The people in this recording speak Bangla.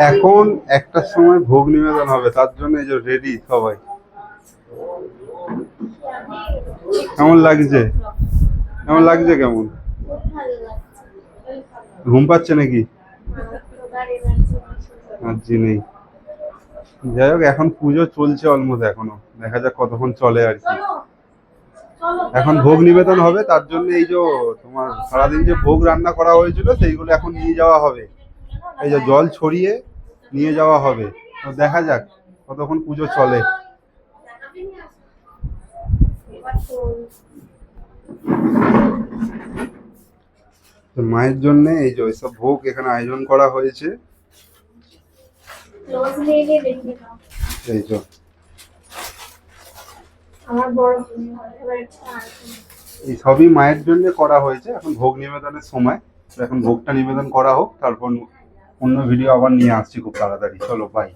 এখন একটার সময় ভোগ নিবেদন হবে, তার জন্য এই যে রেডি সবাই। কেমন লাগছে? কেমন লাগছে? কেমন ঘুম পাচ্ছে নাকি? এনার্জি নেই। যাই হোক, এখন পুজো চলছে অলমোস্ট, এখনো দেখা যাক কতক্ষণ চলে আর কি। এখন ভোগ নিবেদন হবে, তার জন্য এই যে তোমার সারাদিন যে ভোগ রান্না করা হয়েছিল সেইগুলো এখন নিয়ে যাওয়া হবে, এই যে জল ছড়িয়ে নিয়ে যাওয়া হবে। তো দেখা যাক কতক্ষণ পুজো চলে। তো মায়ের জন্য এই যে ওইসব ভোগ এখানে আয়োজন করা হয়েছে। এই যে এই সবই মায়ের জন্য করা হয়েছে। এখন ভোগ নিবেদনের সময়, এখন ভোগটা নিবেদন করা হোক, তারপর অন্য ভিডিও আবার নিয়ে আসছি খুব তাড়াতাড়ি। চলো বাই।